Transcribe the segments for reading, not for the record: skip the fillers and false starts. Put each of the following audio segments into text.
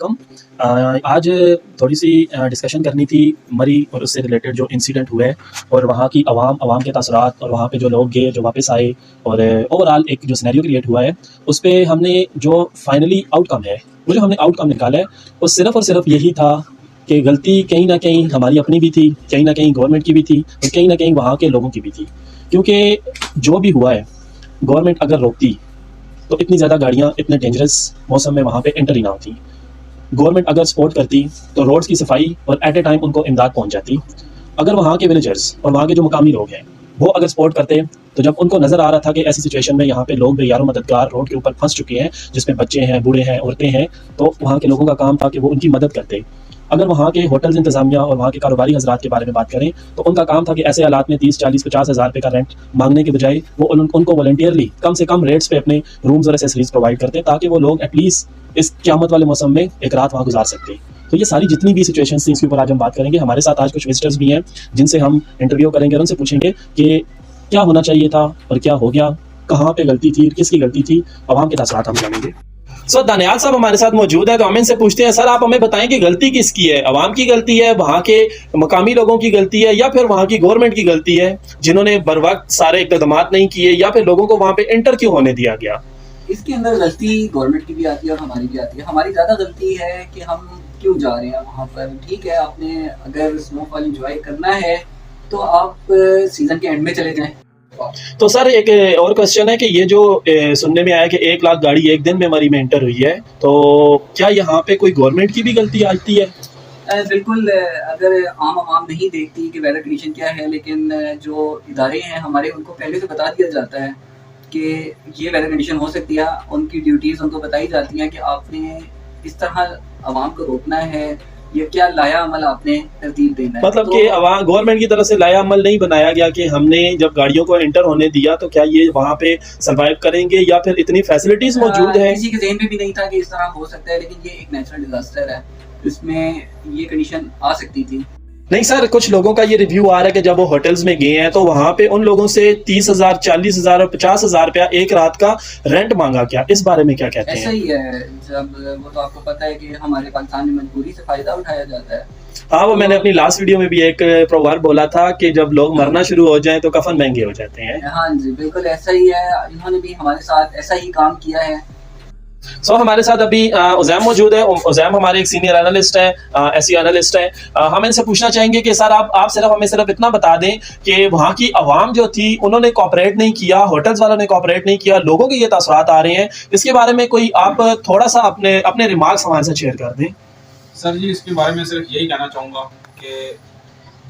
कम आज थोड़ी सी डिस्कशन करनी थी मरी और उससे रिलेटेड जो इंसिडेंट हुए और वहाँ की आवाम के तसरात और वहाँ पे जो लोग गए जो वापस आए और ओवरऑल एक जो सिनेरियो क्रिएट हुआ है उस पर हमने जो फाइनली आउटकम है वो जो हमने आउटकम निकाला है वो सिर्फ़ और सिर्फ यही था कि गलती कहीं ना कहीं हमारी अपनी भी थी, कहीं ना कहीं गवर्नमेंट की भी थी और कहीं ना कहीं वहाँ के लोगों की भी थी। क्योंकि जो भी हुआ है गवर्नमेंट अगर रोकती तो इतनी ज़्यादा गाड़ियाँ इतने डेंजरस मौसम में वहाँ पे एंटर ही ना होती। गवर्नमेंट अगर सपोर्ट करती तो रोड्स की सफाई और एट ए टाइम उनको इमदाद पहुँच जाती। अगर वहाँ के विलेजर्स और वहाँ के जो मुकामी लोग हैं वो अगर सपोर्ट करते तो जब उनको नज़र आ रहा था कि ऐसी सिचुएशन में यहाँ पे लोग बेयारो मददगार रोड के ऊपर फंस चुके हैं जिसमें बच्चे हैं, बूढ़े हैं, औरतें हैं, तो वहाँ के लोगों का काम था कि वो उनकी मदद करते। अगर वहाँ के होटल्स इंतजामिया और वहाँ के कारोबारी हजरात के बारे में बात करें तो उनका काम था कि ऐसे हालात में 30, 40, 50 हज़ार रुपये का रेंट मांगने के बजाय वो उनको वॉलंटियरली कम से कम रेट्स पे अपने रूम्स और एसेसरीज प्रोवाइड करते ताकि वो लोग एटलीस्ट इस क़यामत वाले मौसम में एक रात वहाँ गुजार सकते। तो ये सारी जितनी भी सिचुएशंस थी इसके ऊपर आज हम बात करेंगे। हमारे साथ आज कुछ विजिटर्स भी हैं जिनसे हम इंटरव्यू करेंगे और उनसे पूछेंगे कि क्या होना चाहिए था और क्या हो गया, कहाँ पे गलती थी, किसकी गलती थी, आवाम के तसरात हम जानेंगे। सर दानियाल साहब हमारे साथ मौजूद है तो हम इनसे पूछते हैं, सर आप हमें बताएं कि गलती किसकी है, आवाम की गलती है, वहाँ के मकामी लोगों की गलती है या फिर वहाँ की गवर्नमेंट की गलती है जिन्होंने बर वक्त सारे इक़दाम नहीं किए या फिर लोगों को वहाँ पे एंटर क्यों होने दिया गया? इसके अंदर गलती गवर्नमेंट की भी आती है और हमारी भी आती है। हमारी ज़्यादा गलती है कि हम क्यों जा रहे हैं वहाँ पर। ठीक है, आपने अगर स्नोफॉल इंजॉय करना है तो आप सीजन के एंड में चले जाएं। तो सर एक और क्वेश्चन है कि ये जो सुनने में आया कि 1 लाख गाड़ी एक दिन में मरी में एंटर हुई है, तो क्या यहाँ पे कोई गवर्नमेंट की भी गलती आती है? बिल्कुल, अगर आवाम नहीं देखती कि वेदर कंडीशन क्या है, लेकिन जो इदारे हैं हमारे उनको पहले से बता दिया जाता है कि ये वेदर कंडीशन हो सकती है। उनकी ड्यूटीज़ उनको बताई जाती हैं कि आपने इस तरह आवाम को रोकना है या क्या लाया अमल आपने तरतीब देना है। मतलब कि गवर्नमेंट की तरफ से लाया अमल नहीं बनाया गया कि हमने जब गाड़ियों को एंटर होने दिया तो क्या ये वहाँ पे सरवाइव करेंगे या फिर इतनी फैसिलिटीज मौजूद है? किसी के ज़हन में भी नहीं था कि इस तरह हो सकता है, लेकिन ये एक नेचुरल डिजास्टर है, इसमें ये कंडीशन आ सकती थी। नहीं सर, कुछ लोगों का ये रिव्यू आ रहा है कि जब वो होटल्स में गए हैं तो वहाँ पे उन लोगों से 30,000, 40,000 और 50,000 रुपया एक रात का रेंट मांगा गया। इस बारे में क्या कहते हैं? ऐसा ही है, जब वो तो आपको पता है कि हमारे पाकिस्तान में मजबूरी से फायदा उठाया जाता है। हाँ, वो मैंने अपनी लास्ट वीडियो में भी एक प्रोवर्ब बोला था कि जब लोग मरना शुरू हो जाएं तो कफन महंगे हो जाते हैं। हाँ जी, बिल्कुल ऐसा ही है। इन्होंने भी हमारे साथ ऐसा ही काम किया है। हमारे साथ अभी उज़ैम मौजूद है। उज़ैम हमारे एक सीनियर एनालिस्ट है, एसई एनालिस्ट है। हम इनसे पूछना चाहेंगे कि सर आप सिर्फ हमें इतना बता दें कि वहाँ की आवाम जो थी उन्होंने कोऑपरेट नहीं किया, होटल्स वालों ने कोऑपरेट नहीं किया, लोगों के ये तासुरात आ रहे हैं, इसके बारे में कोई आप थोड़ा सा अपने रिमार्क्स हमारे साथ शेयर कर दें। सर जी, इसके बारे में सिर्फ यही कहना चाहूँगा कि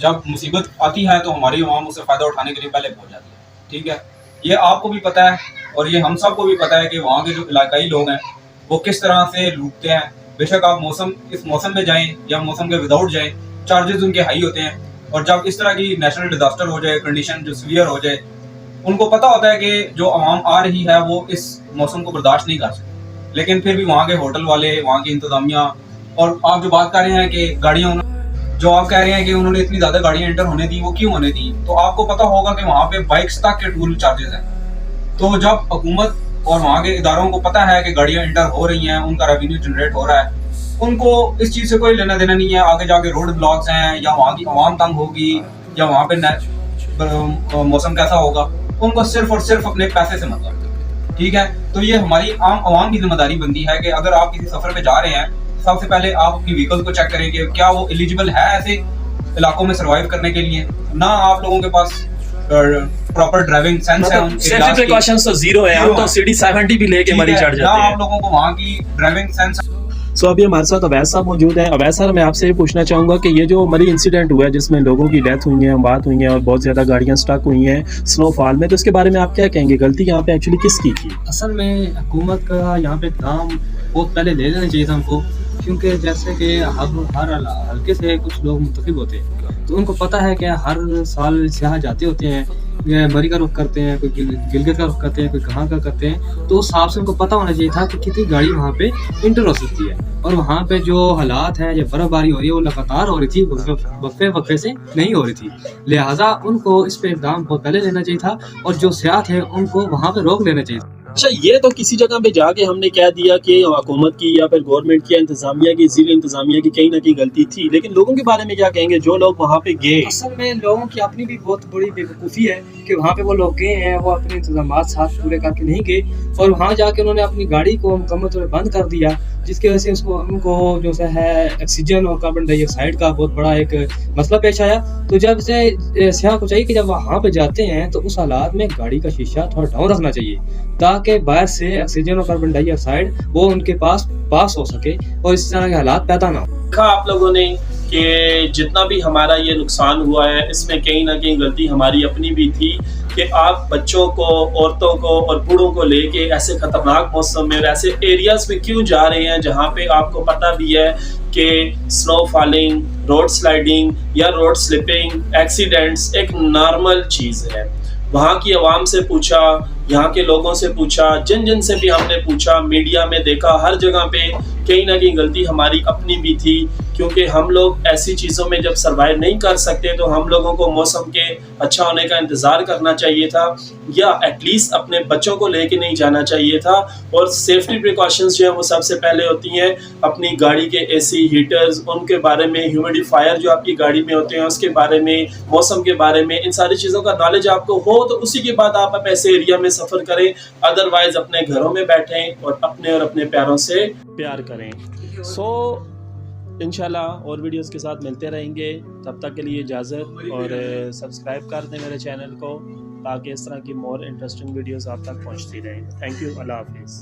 जब मुसीबत आती है तो हमारी आवाम उससे फ़ायदा उठाने के लिए पहले पहुँच जाती है। ठीक है, ये आपको भी पता है और ये हम सबको भी पता है कि वहाँ के जो इलाकाई लोग हैं वो किस तरह से लूटते हैं। बेशक आप इस मौसम में जाएं या मौसम के विदाउट जाएं, चार्जेस उनके हाई होते हैं और जब इस तरह की नेशनल डिजास्टर हो जाए, कंडीशन जो सीवियर हो जाए, उनको पता होता है कि जो आवाम आ रही है वो इस मौसम को बर्दाश्त नहीं कर सकती, लेकिन फिर भी वहाँ के होटल वाले, वहाँ की इंतजामिया, और आप जो बात कर रहे हैं कि गाड़ियाँ, जो आप कह रहे हैं कि उन्होंने इतनी ज़्यादा गाड़ियाँ एंटर होने दी, वो क्यों होने दी? तो आपको पता होगा कि वहाँ पे बाइक्स तक के टूल चार्जेस हैं। तो जब हुकूमत और वहाँ के इदारों को पता है कि गाड़ियाँ एंटर हो रही हैं, उनका रेवेन्यू जनरेट हो रहा है, उनको इस चीज़ से कोई लेना देना नहीं है। आगे जाके रोड ब्लॉक्स हैं या वहाँ की आवाम तंग होगी या वहाँ पे मौसम कैसा होगा, उनको सिर्फ और सिर्फ अपने पैसे से मतलब। ठीक है, तो ये हमारी आवाम की जिम्मेदारी बनती है कि अगर आप किसी सफ़र पे जा रहे हैं, सबसे पहले आप अपनी व्हीकल को चेक करें कि क्या वो एलिजिबल है ऐसे इलाकों में सर्वाइव करने के लिए। ना आप लोगों के पास प्रॉपर ड्राइविंग सेंस है, सेफ्टी प्रिकॉशंस तो जीरो है, हम तो सीडी 70 भी लेके मरी चढ़ जाते हैं। आप लोगों को वहाँ की ड्राइविंग सेंस। अभी हमारे साथ अवैध साहब मौजूद हैं। अवैध सर, मैं आपसे ये पूछना चाहूँगा कि ये जो मरी इंसिडेंट हुआ है जिसमें लोगों की डेथ हुई है, बात हुई है और बहुत ज़्यादा गाड़ियाँ स्टक हुई हैं स्नोफॉल में, तो इसके बारे में आप क्या कहेंगे? गलती यहाँ पे एक्चुअली किसकी थी? असल में हुकूमत का यहाँ पे काम बहुत पहले ले लेना चाहिए था हमको, क्योंकि जैसे कि हर हल्के से कुछ लोग मुंतखब होते हैं तो उनको पता है कि हर साल सियाह जाते होते हैं, मरी का रुख करते हैं, कोई गिलगित का रुख करते हैं, कोई कहाँ का करते हैं, तो उस हिसाब से उनको पता होना चाहिए था कि कितनी गाड़ी वहाँ पे इंटर हो सकती है। और वहाँ पे जो हालात है, जो बर्फबारी हो रही है वो लगातार हो रही थी, वक्फे से नहीं हो रही थी, लिहाजा उनको इस पे इक़दाम बहुत पहले लेना चाहिए था और जो सियाह थे उनको वहाँ पे रोक लेना चाहिए था। अच्छा, ये तो किसी जगह पे जाके हमने कह दिया कि हुकूमत की या फिर गवर्नमेंट की या इंतजामिया की, ज़िला इंतजामिया की कहीं ना कहीं गलती थी, लेकिन लोगों के बारे में क्या कहेंगे जो लोग वहाँ पे गए? असल में लोगों की अपनी भी बहुत बड़ी बेवकूफ़ी है कि वहाँ पे वो लोग गए हैं, वो अपने इंतजामात साथ पूरे करके नहीं गए और वहाँ जाके उन्होंने अपनी गाड़ी को मुकम्मल तौर पे बंद कर दिया, जिसकी वजह से उनको जो है ऑक्सीजन और कार्बन डाइऑक्साइड का बहुत बड़ा एक मसला पेश आया। तो जब से सियाह को चाहिए कि जब वहाँ पे जाते हैं तो उस हालात में गाड़ी का शीशा थोड़ा डाउन रखना चाहिए ताकि बाहर से ऑक्सीजन और कार्बन डाइऑक्साइड वो उनके पास हो सके और इस तरह के हालात पैदा ना हो। देखा आप लोगों ने कि जितना भी हमारा ये नुकसान हुआ है इसमें कहीं ना कहीं गलती हमारी अपनी भी थी कि आप बच्चों को, औरतों को और बूढ़ों को लेके ऐसे खतरनाक मौसम में और ऐसे एरियाज में क्यों जा रहे हैं जहाँ पे आपको पता भी है कि स्नो फॉलिंग, रोड स्लाइडिंग या रोड स्लिपिंग एक्सीडेंट्स एक नॉर्मल चीज़ है। वहाँ की आवाम से पूछा, यहाँ के लोगों से पूछा, जिन जिन से भी हमने पूछा, मीडिया में देखा, हर जगह पे कहीं ना कहीं गलती हमारी अपनी भी थी, क्योंकि हम लोग ऐसी चीज़ों में जब सर्वाइव नहीं कर सकते तो हम लोगों को मौसम के अच्छा होने का इंतज़ार करना चाहिए था या एटलीस्ट अपने बच्चों को लेके नहीं जाना चाहिए था। और सेफ्टी प्रिकॉशंस जो है वो सबसे पहले होती हैं अपनी गाड़ी के एसी, हीटर्स, उनके बारे में, ह्यूमिडिफायर जो आपकी गाड़ी में होते हैं उसके बारे में, मौसम के बारे में, इन सारी चीज़ों का नॉलेज आपको हो तो उसी के बाद आप ऐसे एरिया में सफ़र करें। अदरवाइज अपने घरों में बैठें और अपने प्यारों से प्यार करें। इंशाल्लाह और वीडियोस के साथ मिलते रहेंगे, तब तक के लिए इजाज़त और सब्सक्राइब कर दें मेरे चैनल को ताकि इस तरह की मोर इंटरेस्टिंग वीडियोस आप तक पहुंचती रहें। थैंक यू, अल्लाह हाफिज़।